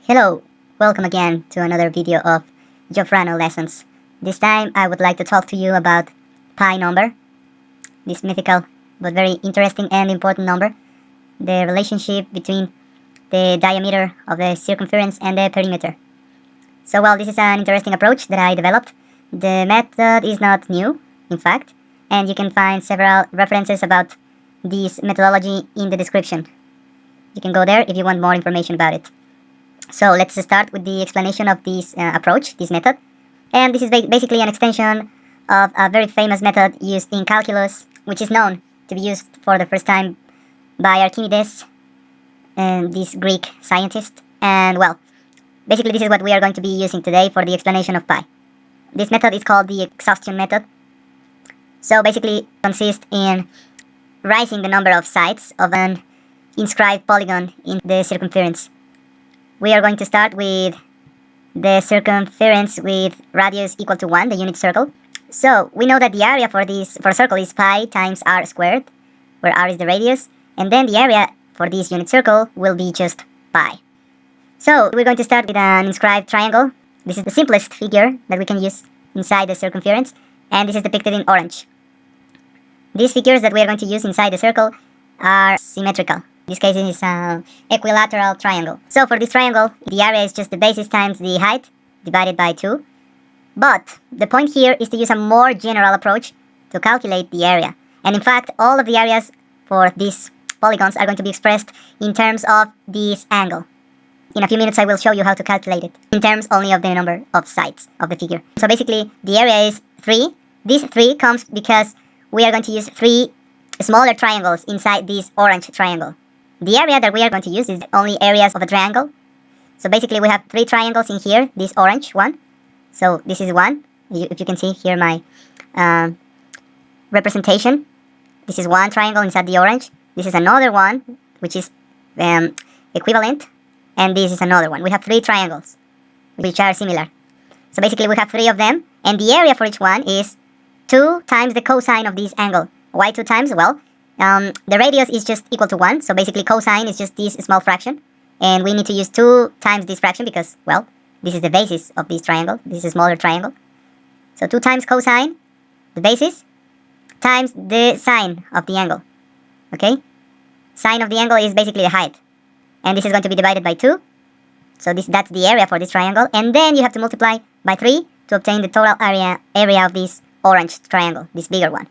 Hello, welcome again to another video of Joffrano lessons. This time I would like to talk to you about pi number, this mythical but very interesting and important number, the relationship between the diameter of the circumference and the perimeter. So this is an interesting approach that I developed. The method is not new, in fact, and you can find several references about this methodology in the description. You can go there if you want more information about it. So let's start with the explanation of this approach, this method. And this is basically an extension of a very famous method used in calculus, which is known to be used for the first time by Archimedes, this Greek scientist. And basically this is what we are going to be using today for the explanation of pi. This method is called the exhaustion method. So basically it consists in raising the number of sides of an inscribed polygon in the circumference. We are going to start with the circumference with radius equal to 1, the unit circle. So we know that the area for a circle is pi times r squared, where r is the radius, and then the area for this unit circle will be just pi. So we're going to start with an inscribed triangle. This is the simplest figure that we can use inside the circumference, and this is depicted in orange. These figures that we are going to use inside the circle are symmetrical. In this case, it is an equilateral triangle. So for this triangle, the area is just the basis times the height divided by 2. But the point here is to use a more general approach to calculate the area. And in fact, all of the areas for these polygons are going to be expressed in terms of this angle. In a few minutes, I will show you how to calculate it in terms only of the number of sides of the figure. So basically, the area is 3. This 3 comes because we are going to use 3 smaller triangles inside this orange triangle. The area that we are going to use is only areas of a triangle. So basically we have 3 triangles in here, this orange one. So this is one. If you can see here my representation. This is one triangle inside the orange. This is another one, which is equivalent. And this is another one. We have 3 triangles, which are similar. So basically we have 3 of them. And the area for each one is 2 times the cosine of this angle. Why 2 times? The radius is just equal to 1, so basically cosine is just this small fraction. And we need to use 2 times this fraction because, this is the basis of this triangle. This is a smaller triangle. So 2 times cosine, the basis, times the sine of the angle. Okay? Sine of the angle is basically the height. And this is going to be divided by 2. So that's the area for this triangle. And then you have to multiply by 3 to obtain the total area of this orange triangle, this bigger one.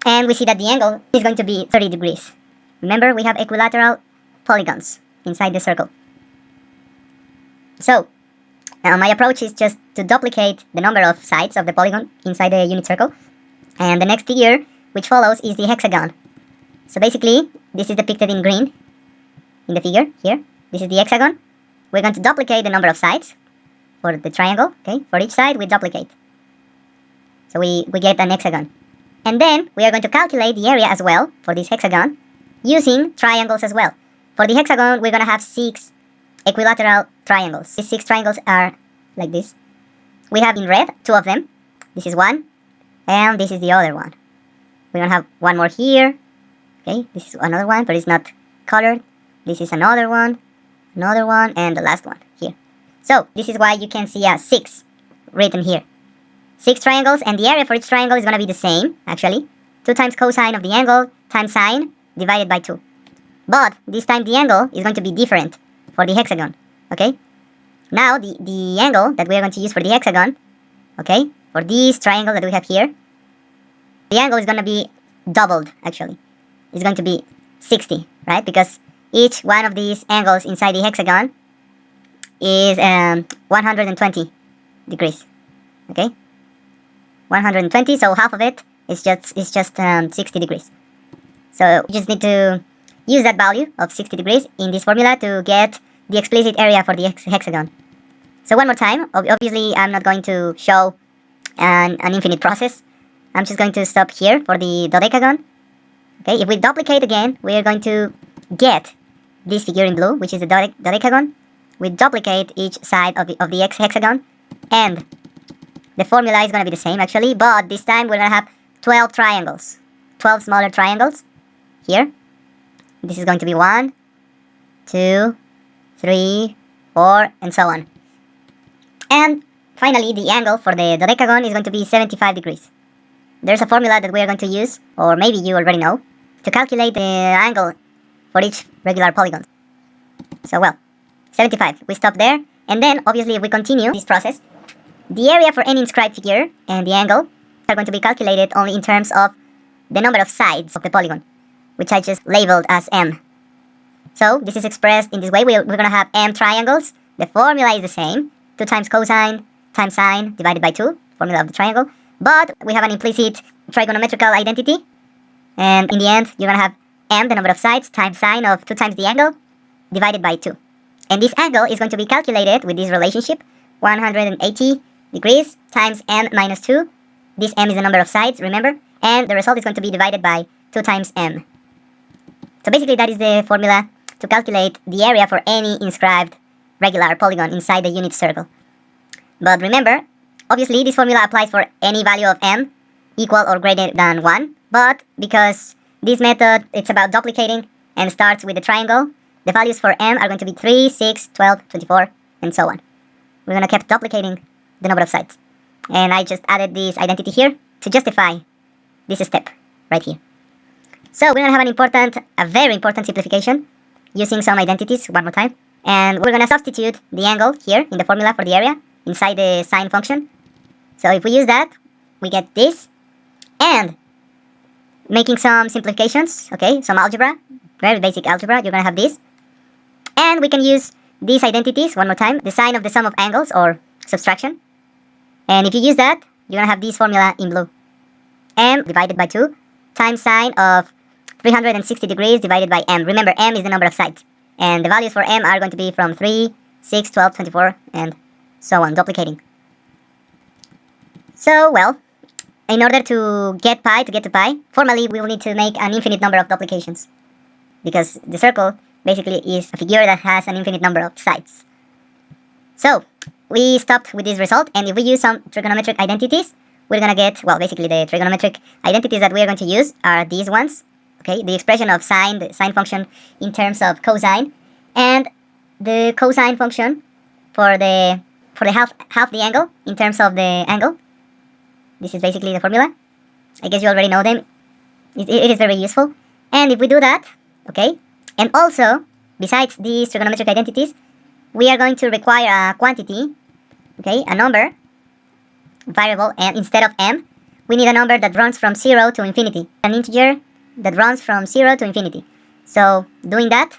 And we see that the angle is going to be 30 degrees. Remember, we have equilateral polygons inside the circle. So, my approach is just to duplicate the number of sides of the polygon inside the unit circle. And the next figure, which follows, is the hexagon. So basically, this is depicted in green in the figure here. This is the hexagon. We're going to duplicate the number of sides for the triangle. Okay, for each side, we duplicate. So we get an hexagon. And then we are going to calculate the area as well for this hexagon using triangles as well. For the hexagon, we're going to have 6 equilateral triangles. These 6 triangles are like this. We have in red 2 of them. This is one, and this is the other one. We're going to have one more here. Okay, this is another one, but it's not colored. This is another one, and the last one here. So this is why you can see a 6 written here. 6 triangles, and the area for each triangle is going to be the same, actually. 2 times cosine of the angle times sine divided by 2. But this time the angle is going to be different for the hexagon, okay? Now, the angle that we are going to use for the hexagon, okay, for this triangle that we have here, the angle is going to be doubled, actually. It's going to be 60, right? Because each one of these angles inside the hexagon is 120 degrees, okay? 120, so half of it is just 60 degrees. So you just need to use that value of 60 degrees in this formula to get the explicit area for the hexagon. So one more time, obviously I'm not going to show an infinite process. I'm just going to stop here for the dodecagon. Okay, if we duplicate again, we are going to get this figure in blue, which is the dodecagon. We duplicate each side of the hexagon, and the formula is going to be the same actually, but this time we're going to have 12 triangles. 12 smaller triangles here. This is going to be 1, 2, 3, 4, and so on. And finally, the angle for the dodecagon is going to be 75 degrees. There's a formula that we are going to use, or maybe you already know, to calculate the angle for each regular polygon. So, well, 75, we stop there, and then, obviously, if we continue this process, the area for any inscribed figure and the angle are going to be calculated only in terms of the number of sides of the polygon, which I just labeled as m. So, this is expressed in this way. We're going to have m triangles. The formula is the same, 2 times cosine times sine divided by 2, formula of the triangle. But we have an implicit trigonometrical identity, and in the end, you're going to have m, the number of sides, times sine of 2 times the angle, divided by 2. And this angle is going to be calculated with this relationship, 180 degrees times m minus 2. This m is the number of sides, remember? And the result is going to be divided by 2 times m. So basically, that is the formula to calculate the area for any inscribed regular polygon inside the unit circle. But remember, obviously, this formula applies for any value of m equal or greater than 1, but because this method, it's about duplicating and starts with the triangle, the values for m are going to be 3, 6, 12, 24, and so on. We're going to keep duplicating the number of sides. And I just added this identity here to justify this step right here. So we're going to have a very important simplification using some identities one more time. And we're going to substitute the angle here in the formula for the area inside the sine function. So if we use that, we get this. And making some simplifications, okay, some algebra, very basic algebra, you're going to have this. And we can use these identities one more time, the sign of the sum of angles or subtraction. And if you use that, you're going to have this formula in blue. M divided by 2 times sine of 360 degrees divided by m. Remember, m is the number of sides. And the values for m are going to be from 3, 6, 12, 24, and so on, duplicating. So, well, in order to get to pi, formally we will need to make an infinite number of duplications. Because the circle basically is a figure that has an infinite number of sides. So, we stopped with this result, and if we use some trigonometric identities, we're going to get, well, basically the trigonometric identities that we are going to use are these ones. Okay, the expression of sine, the sine function in terms of cosine, and the cosine function for the half the angle in terms of the angle. This is basically the formula. I guess you already know them. It is very useful. And if we do that, okay, and also, besides these trigonometric identities, we are going to require a quantity, okay, a number, variable, and instead of m, we need a number that runs from 0 to infinity, an integer that runs from 0 to infinity. So, doing that,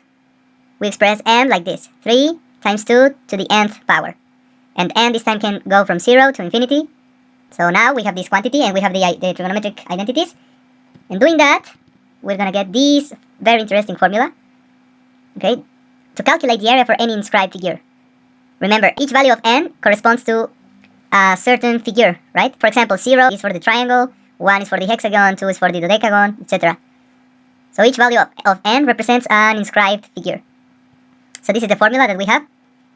we express m like this, 3 times 2 to the nth power. And n this time can go from 0 to infinity. So now we have this quantity and we have the trigonometric identities. And doing that, we're going to get this very interesting formula, okay, to calculate the area for any inscribed figure. Remember, each value of n corresponds to a certain figure, right? For example, 0 is for the triangle, 1 is for the hexagon, 2 is for the dodecagon, etc. So each value of n represents an inscribed figure. So this is the formula that we have.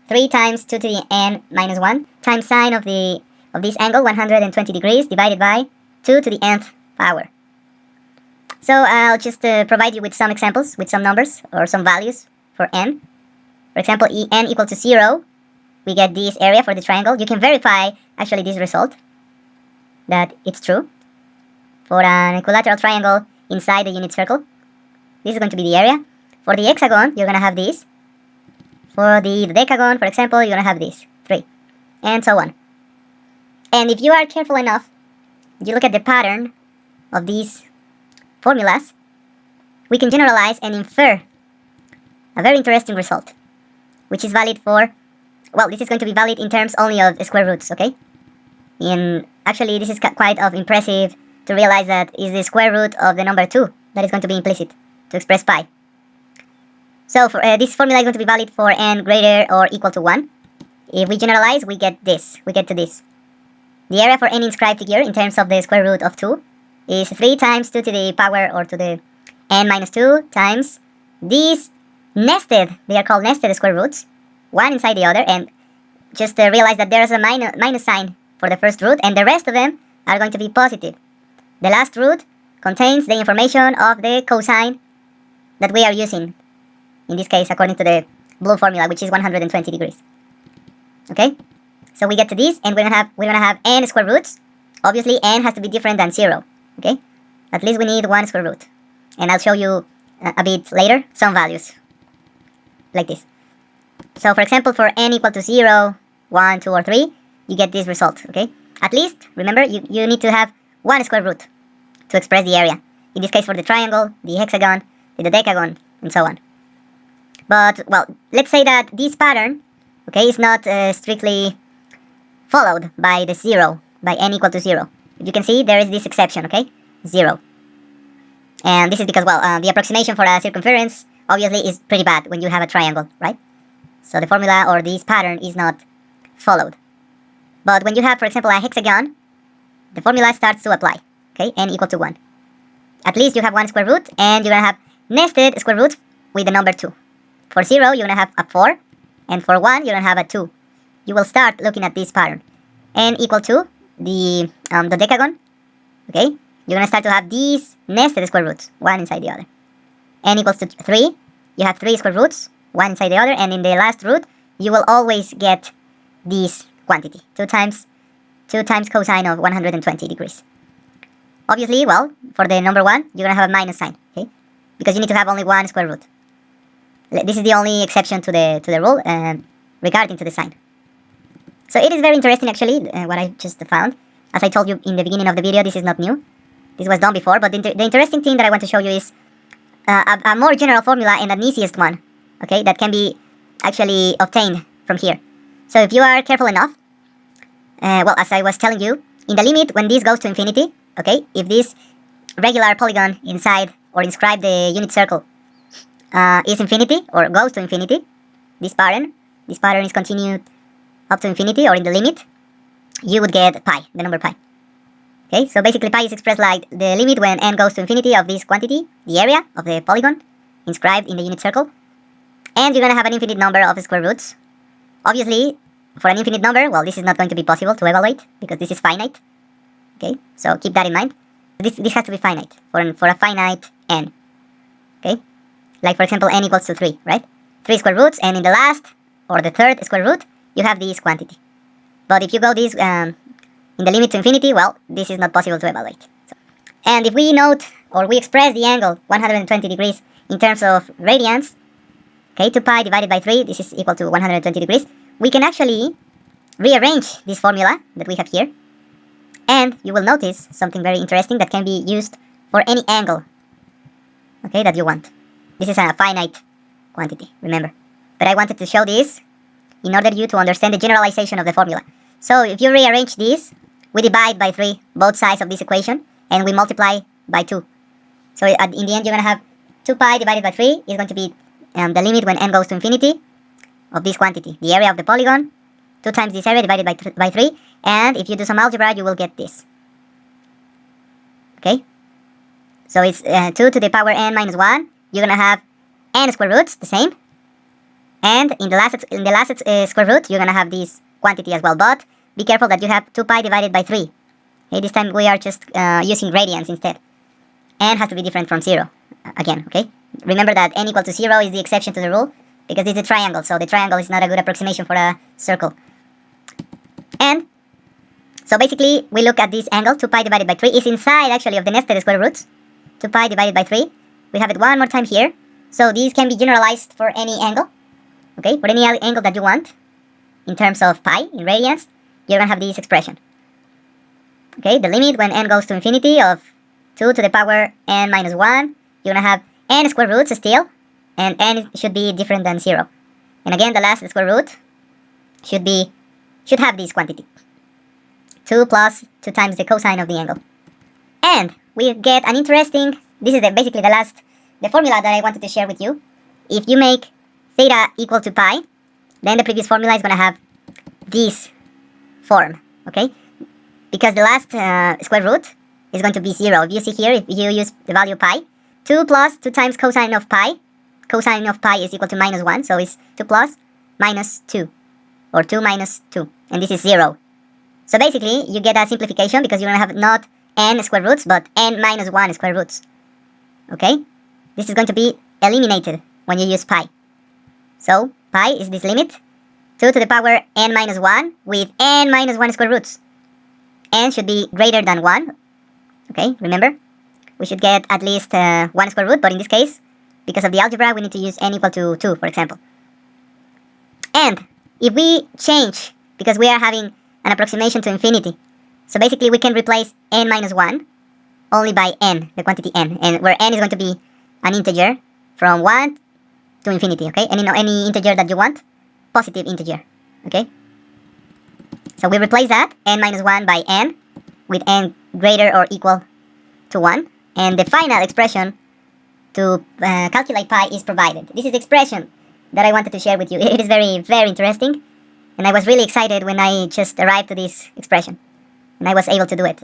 3 times 2 to the n minus 1 times sine of this angle, 120 degrees, divided by 2 to the nth power. So I'll just provide you with some examples, with some numbers, or some values for n. For example, n equal to 0, we get this area for the triangle. You can verify, actually, this result, that it's true. For an equilateral triangle inside the unit circle, this is going to be the area. For the hexagon, you're going to have this. For the decagon, for example, you're going to have this, 3, and so on. And if you are careful enough, you look at the pattern of these formulas, we can generalize and infer a very interesting result, which is valid for, well, this is going to be valid in terms only of square roots, okay? And actually, this is quite impressive to realize that is the square root of the number 2 that is going to be implicit to express pi. So for, this formula is going to be valid for n greater or equal to 1. If we generalize, we get this. We get to this. The area for any inscribed figure in terms of the square root of 2 is 3 times 2 to the power or to the n minus 2 times these nested, they are called nested square roots, one inside the other, and just realize that there is a minus sign for the first root, and the rest of them are going to be positive. The last root contains the information of the cosine that we are using, in this case according to the blue formula, which is 120 degrees. Okay, so we get to this, and we're gonna have n square roots. Obviously, n has to be different than 0. Okay, at least we need 1 square root, and I'll show you a bit later some values like this. So for example, for n equal to 0, 1, 2, or 3, you get this result. Okay, at least remember you need to have 1 square root to express the area. In this case, for the triangle, the hexagon, the dodecagon, and so on. But well, let's say that this pattern, okay, is not strictly followed by the 0, by n equal to 0. You can see there is this exception, okay, 0. And this is because, well, the approximation for a circumference obviously is pretty bad when you have a triangle, right? So the formula or this pattern is not followed. But when you have, for example, a hexagon, the formula starts to apply, okay, n equal to 1. At least you have 1 square root, and you're going to have nested square roots with the number 2. For 0, you're going to have a 4, and for 1, you're going to have a 2. You will start looking at this pattern. N equal to the dodecagon, okay? You're going to start to have these nested square roots, one inside the other. N equals to 3, you have 3 square roots, one inside the other, and in the last root, you will always get this quantity, 2 times cosine of 120 degrees. Obviously, well, for the number 1, you're going to have a minus sign, okay? Because you need to have only 1 square root. This is the only exception to the rule regarding to the sign. So it is very interesting, actually, what I just found. As I told you in the beginning of the video, this is not new. This was done before, but the interesting thing that I want to show you is a more general formula and an easiest one, okay, that can be actually obtained from here. So if you are careful enough, well, as I was telling you, in the limit when this goes to infinity, okay, if this regular polygon inside or inscribe the unit circle is infinity or goes to infinity, this pattern is continued up to infinity or in the limit, you would get pi, the number pi. Okay, so basically pi is expressed like the limit when n goes to infinity of this quantity, the area of the polygon inscribed in the unit circle, and you're going to have an infinite number of square roots. Obviously, for an infinite number, well, this is not going to be possible to evaluate because this is finite. Okay, so keep that in mind. This has to be finite for a finite n. Okay, like for example, n equals to 3, right? 3 square roots, and in the last or the third square root, you have this quantity. But if you go this in the limit to infinity, well, this is not possible to evaluate. So, and if we note or we express the angle 120 degrees in terms of radians, okay, 2 pi divided by 3, this is equal to 120 degrees, we can actually rearrange this formula that we have here, and you will notice something very interesting that can be used for any angle, okay, that you want. This is a finite quantity, remember. But I wanted to show this in order you to understand the generalization of the formula. So if you rearrange this, we divide by 3 both sides of this equation, and we multiply by 2. So in the end, you're going to have 2 pi divided by 3 is going to be the limit when n goes to infinity of this quantity, the area of the polygon, 2 times this area divided by 3, and if you do some algebra, you will get this. Okay? So it's 2 to the power n minus 1, you're going to have n square roots, the same, and in the last square root, you're going to have this quantity as well, but be careful that you have 2 pi divided by 3. Okay, this time we are just using radians instead. N has to be different from 0, again, okay? Remember that n equal to 0 is the exception to the rule, because it's a triangle, so the triangle is not a good approximation for a circle. And, so basically, we look at this angle, 2 pi divided by 3, is inside, actually, of the nested square roots. 2 pi divided by 3. We have it one more time here. So these can be generalized for any angle, okay? For any angle that you want, in terms of pi, in radians, you're going to have this expression. Okay, the limit when n goes to infinity of 2 to the power n minus 1, you're going to have n square roots still, and n should be different than 0. And again, the last square root should have this quantity. 2 plus 2 times the cosine of the angle. And we get an interesting, this is basically the formula that I wanted to share with you. If you make theta equal to pi, then the previous formula is going to have this form, okay? Because the last square root is going to be 0. If you see here, if you use the value pi, 2 plus 2 times cosine of pi is equal to minus 1, so it's 2 plus minus 2, or 2 minus 2, and this is 0. So basically, you get a simplification because you're going to have not n square roots, but n minus 1 square roots, okay? This is going to be eliminated when you use pi. So pi is this limit, 2 to the power n minus 1 with n minus 1 square roots. N should be greater than 1. Okay, remember? We should get at least 1 square root, but in this case, because of the algebra, we need to use n equal to 2, for example. And if we change, because we are having an approximation to infinity, so basically we can replace n minus 1 only by n, the quantity n, and where n is going to be an integer from 1 to infinity, okay? Any integer that you want, positive integer, okay? So we replace that, n minus 1 by n, with n greater or equal to 1, and the final expression to calculate pi is provided. This is the expression that I wanted to share with you. It is very, very interesting, and I was really excited when I just arrived to this expression, and I was able to do it.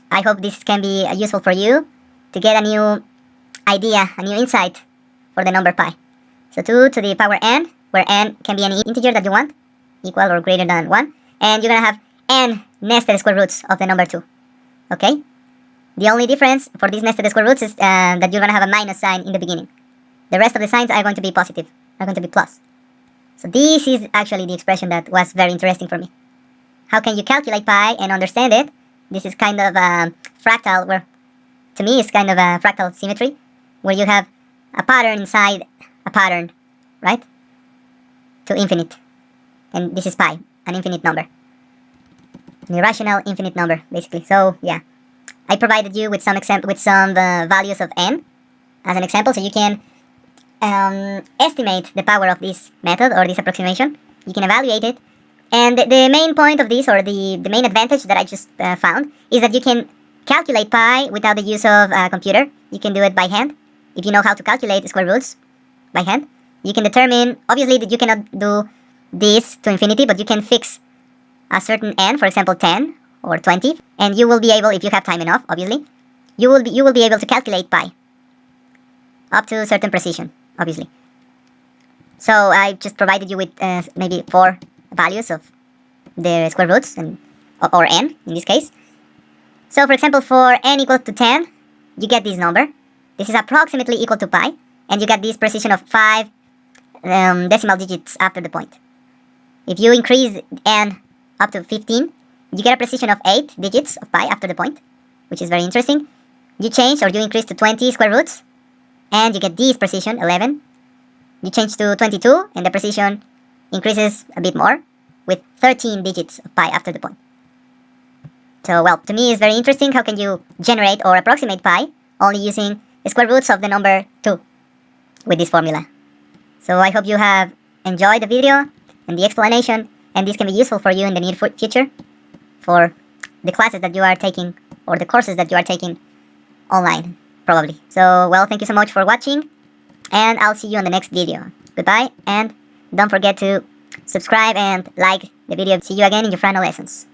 I hope this can be useful for you to get a new idea, a new insight for the number pi. So 2 to the power n, where n can be any integer that you want, equal or greater than 1, and you're going to have n nested square roots of the number 2, okay? The only difference for these nested square roots is that you're going to have a minus sign in the beginning. The rest of the signs are going to be positive, are going to be plus. So this is actually the expression that was very interesting for me. How can you calculate pi and understand it? This is kind of a fractal, where to me it's kind of a fractal symmetry, where you have a pattern inside a pattern, right? To infinite. And this is pi, an infinite number. An irrational infinite number, basically. So yeah, I provided you with some values of n as an example, so you can estimate the power of this method or this approximation. You can evaluate it. And the main point of this, or the main advantage that I just found, is that you can calculate pi without the use of a computer. You can do it by hand. If you know how to calculate square roots by hand, you can determine, obviously that you cannot do this to infinity, but you can fix a certain n, for example 10 or 20, and you will be able, if you have time enough, obviously, you will be able to calculate pi up to a certain precision, obviously. So I just provided you with maybe 4 values of the square roots, or n in this case. So for example, for n equal to 10, you get this number. This is approximately equal to pi, and you get this precision of 5 decimal digits after the point. If you increase n up to 15, you get a precision of 8 digits of pi after the point, which is very interesting. You change or you increase to 20 square roots, and you get this precision, 11. You change to 22, and the precision increases a bit more, with 13 digits of pi after the point. So, well, to me it's very interesting. How can you generate or approximate pi only using the square roots of the number 2 with this formula? So I hope you have enjoyed the video and the explanation, and this can be useful for you in the near future for the classes that you are taking, or the courses that you are taking online, probably. So, well, thank you so much for watching, and I'll see you on the next video. Goodbye, and don't forget to subscribe and like the video. See you again in Joffrano lessons.